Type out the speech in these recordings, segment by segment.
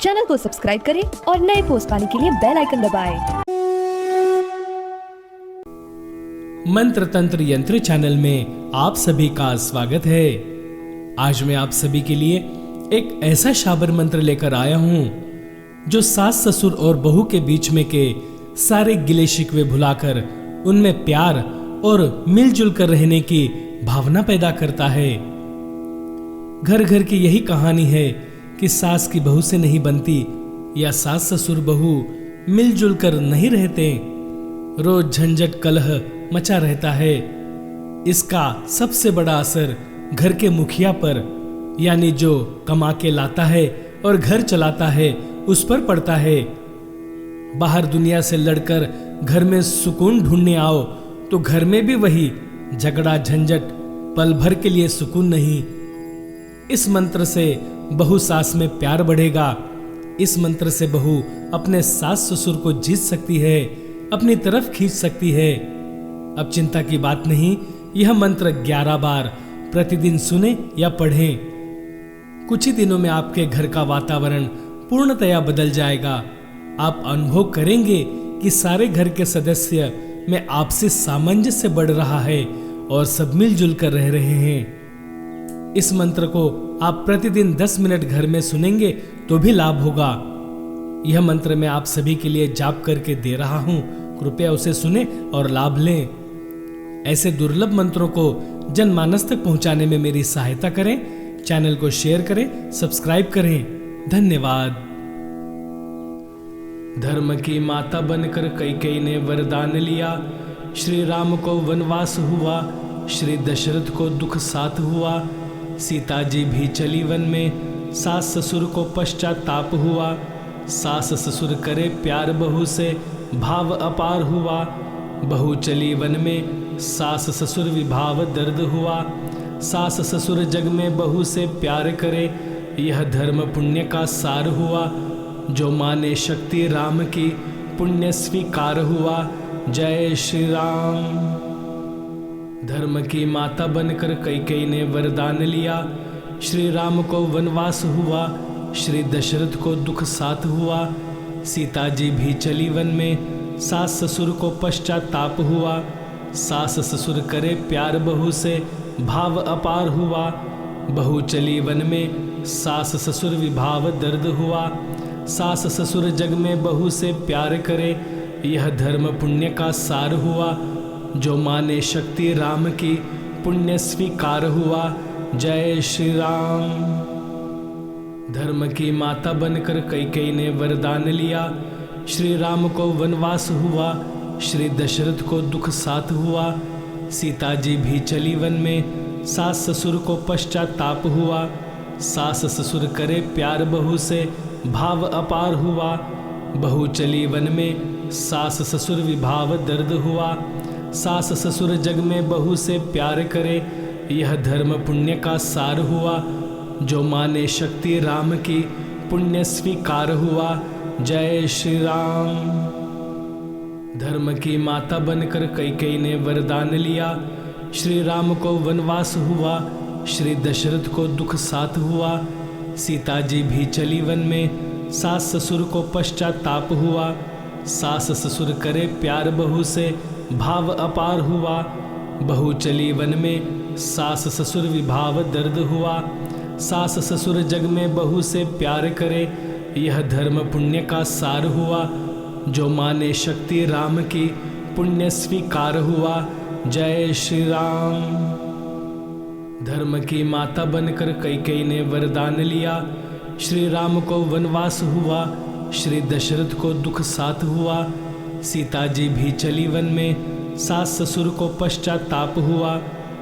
Channel को subscribe करें और नए पोस्ट पाने के लिए बेल आइकन दबाएं। मंत्र तंत्र यंत्र चैनल में आप सभी का स्वागत है। आज मैं आप सभी के लिए एक ऐसा शाबर मंत्र लेकर आया हूं जो सास ससुर और बहू के बीच में के सारे गिले शिकवे भुलाकर उनमें प्यार और मिलजुल कर रहने की भावना पैदा करता है। घर घर की यही कहानी है कि सास की बहू से नहीं बनती या सास ससुर बहू मिलजुल कर नहीं रहते। रोज झंझट कलह मचा रहता है। इसका सबसे बड़ा असर घर के मुखिया पर यानी जो कमा के लाता है और घर चलाता है उस पर पड़ता है। बाहर दुनिया से लड़कर घर में सुकून ढूंढने आओ तो घर में भी वही झगड़ा झंझट, पल भर के लिए सुकून नहीं। इस मंत्र से बहू सास में प्यार बढ़ेगा। इस मंत्र से बहू अपने सास ससुर को जीत सकती है, अपनी तरफ खींच सकती है। अब चिंता की बात नहीं, यह मंत्र 11 बार प्रतिदिन सुने या पढ़ें। कुछ ही दिनों में आपके घर का वातावरण पूर्णतया बदल जाएगा। आप अनुभव करेंगे कि सारे घर के सदस्य में आपसी सामंजस्य बढ़ रहा है और सब मिलजुल कर रह रहे हैं। इस मंत्र को आप प्रतिदिन 10 मिनट घर में सुनेंगे तो भी लाभ होगा। यह मंत्र मैं आप सभी के लिए जाप करके दे रहा हूं, कृपया उसे सुने और लाभ लें। ऐसे दुर्लभ मंत्रों को जनमानस तक पहुंचाने में मेरी सहायता करें। चैनल को शेयर करें, सब्सक्राइब करें। धन्यवाद। धर्म की माता बनकर कैकेयी ने वरदान लिया। श्री राम को वनवास हुआ, श्री दशरथ को दुख साथ हुआ। सीता जी भी चली वन में, सास ससुर को पश्चाताप हुआ। सास ससुर करे प्यार बहू से, भाव अपार हुआ। बहू चली वन में, सास ससुर विभाव दर्द हुआ। सास ससुर जग में बहू से प्यार करे, यह धर्म पुण्य का सार हुआ। जो माने शक्ति राम की, पुण्य स्वीकार हुआ। जय श्री राम। धर्म की माता बनकर कैकेयी ने वरदान लिया। श्री राम को वनवास हुआ, श्री दशरथ को दुख साथ हुआ। सीता जी भी चली वन में, सास ससुर को पश्चाताप हुआ। सास ससुर करे प्यार बहू से, भाव अपार हुआ। बहू चली वन में, सास ससुर विभाव दर्द हुआ। सास ससुर जग में बहू से प्यार करे, यह धर्म पुण्य का सार हुआ। जो माने शक्ति राम की, पुण्य स्वीकार हुआ। जय श्री राम। धर्म की माता बनकर कैकेयी ने वरदान लिया। श्री राम को वनवास हुआ, श्री दशरथ को दुख साथ हुआ। सीता जी भी चली वन में, सास ससुर को पश्चाताप हुआ। सास ससुर करे प्यार बहू से, भाव अपार हुआ। बहू चली वन में, सास ससुर विभाव दर्द हुआ। सास ससुर जग में बहू से प्यार करे, यह धर्म पुण्य का सार हुआ। जो माने शक्ति राम की, पुण्य स्वीकार हुआ। जय श्री राम। धर्म की माता बनकर कैकेयी ने वरदान लिया। श्री राम को वनवास हुआ, श्री दशरथ को दुख साथ हुआ। सीता जी भी चली वन में, सास ससुर को पश्चाताप हुआ। सास ससुर करे प्यार बहू से, भाव अपार हुआ। बहू चली वन में, सास ससुर विभाव दर्द हुआ। सास ससुर जग में बहू से प्यार करे, यह धर्म पुण्य का सार हुआ। जो माने शक्ति राम की, पुण्य स्वीकार हुआ। जय श्री राम। धर्म की माता बनकर कैकेयी ने वरदान लिया। श्री राम को वनवास हुआ, श्री दशरथ को दुख साथ हुआ। सीता जी भी चली वन में, सास ससुर को पश्चाताप हुआ।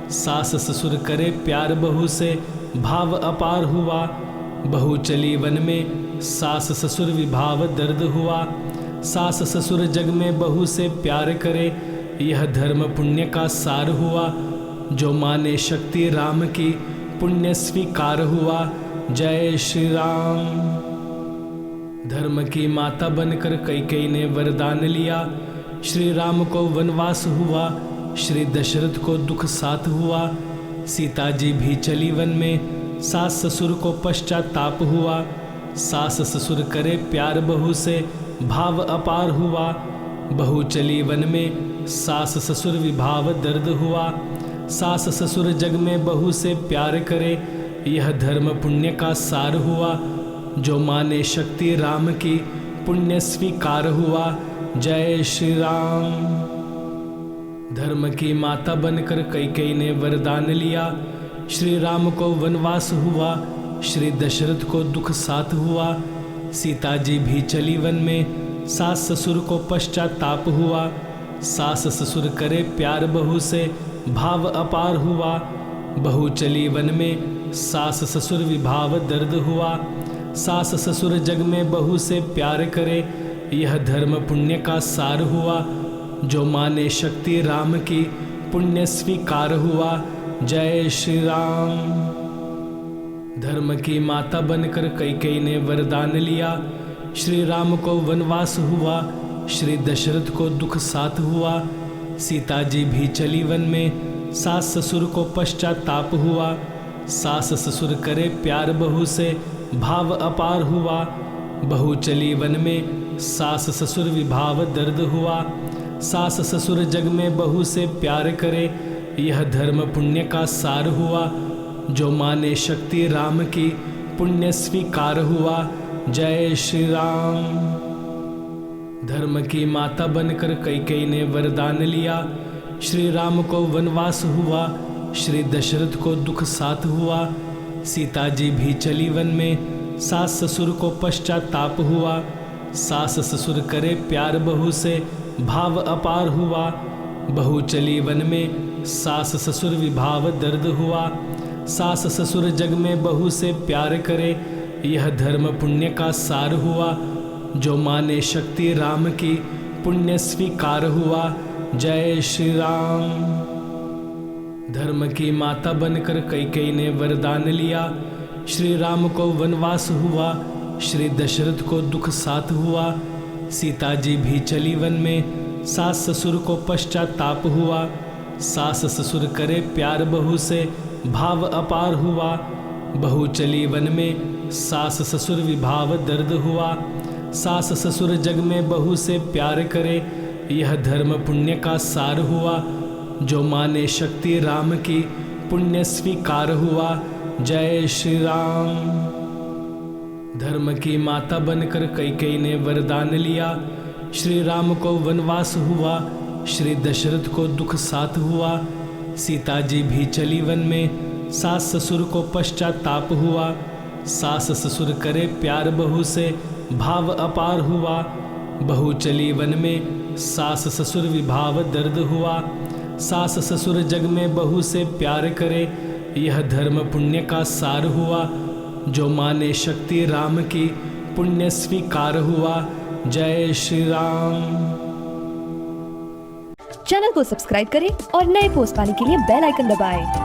सास ससुर करे प्यार बहू से, भाव अपार हुआ। बहू चली वन में, सास ससुर विभाव दर्द हुआ। सास ससुर जग में बहू से प्यार करे, यह धर्म पुण्य का सार हुआ। जो माने शक्ति राम की, पुण्य स्वीकार हुआ। जय श्री राम। धर्म की माता बनकर कैकेयी ने वरदान लिया। श्री राम को वनवास हुआ, श्री दशरथ को दुख साथ हुआ। सीता जी भी चली वन में, सास ससुर को पश्चाताप हुआ। सास ससुर करे प्यार बहू से भाव अपार हुआ। बहू चली वन में सास ससुर विभाव दर्द हुआ। सास ससुर जग में बहू से प्यार करे यह धर्म पुण्य का सार हुआ। जो माने शक्ति राम की पुण्य स्वीकार हुआ। जय श्री राम। धर्म की माता बनकर कैकेयी ने वरदान लिया। श्री राम को वनवास हुआ, श्री दशरथ को दुख साथ हुआ। सीता जी भी चली वन में, सास ससुर को पश्चाताप हुआ। सास ससुर करे प्यार बहू से भाव अपार हुआ। बहू चली वन में, सास ससुर विभाव दर्द हुआ। सास ससुर जग में बहू से प्यार करे यह धर्म पुण्य का सार हुआ। जो माने शक्ति राम की पुण्य स्वीकार हुआ। जय श्री राम। धर्म की माता बनकर कैकेयी ने वरदान लिया। श्री राम को वनवास हुआ, श्री दशरथ को दुख साथ हुआ। सीता जी भी चली वन में, सास ससुर को पश्चाताप हुआ। सास ससुर करे प्यार बहू से भाव अपार हुआ। बहू चली वन में, सास ससुर विभाव दर्द हुआ। सास ससुर जग में बहू से प्यार करे यह धर्म पुण्य का सार हुआ। जो माने शक्ति राम की पुण्य स्वीकार हुआ। जय श्री राम। धर्म की माता बनकर कैकेयी ने वरदान लिया। श्री राम को वनवास हुआ, श्री दशरथ को दुख साथ हुआ। सीता जी भी चली वन में, सास ससुर को पश्चाताप हुआ। सास ससुर करे प्यार बहू से भाव अपार हुआ। बहू चली वन में, सास ससुर विभाव दर्द हुआ। सास ससुर जग में बहू से प्यार करे यह धर्म पुण्य का सार हुआ। जो माने शक्ति राम की पुण्य स्वीकार हुआ। जय श्री राम। धर्म की माता बनकर कैकेयी ने वरदान लिया। श्री राम को वनवास हुआ, श्री दशरथ को दुख साथ हुआ। सीता जी भी चली वन में, सास ससुर को पश्चाताप हुआ। सास ससुर करे प्यार बहू से भाव अपार हुआ। बहू चली वन में, सास ससुर विभाव दर्द हुआ। सास ससुर जग में बहू से प्यार करे यह धर्म पुण्य का सार हुआ। जो माने शक्ति राम की पुण्य स्वीकार हुआ। जय श्री राम। धर्म की माता बनकर कैकेयी ने वरदान लिया। श्री राम को वनवास हुआ, श्री दशरथ को दुख साथ हुआ। सीता जी भी चली वन में, सास ससुर को पश्चाताप हुआ। सास ससुर करे प्यार बहू से भाव अपार हुआ। बहू चली वन में, सास ससुर विभाव दर्द हुआ। सास ससुर जग में बहू से प्यार करे यह धर्म पुण्य का सार हुआ। जो माने शक्ति राम की पुण्य स्वीकार हुआ। जय श्री राम। चैनल को सब्सक्राइब करें और नए पोस्ट पाने के लिए बेल आइकन दबाएं।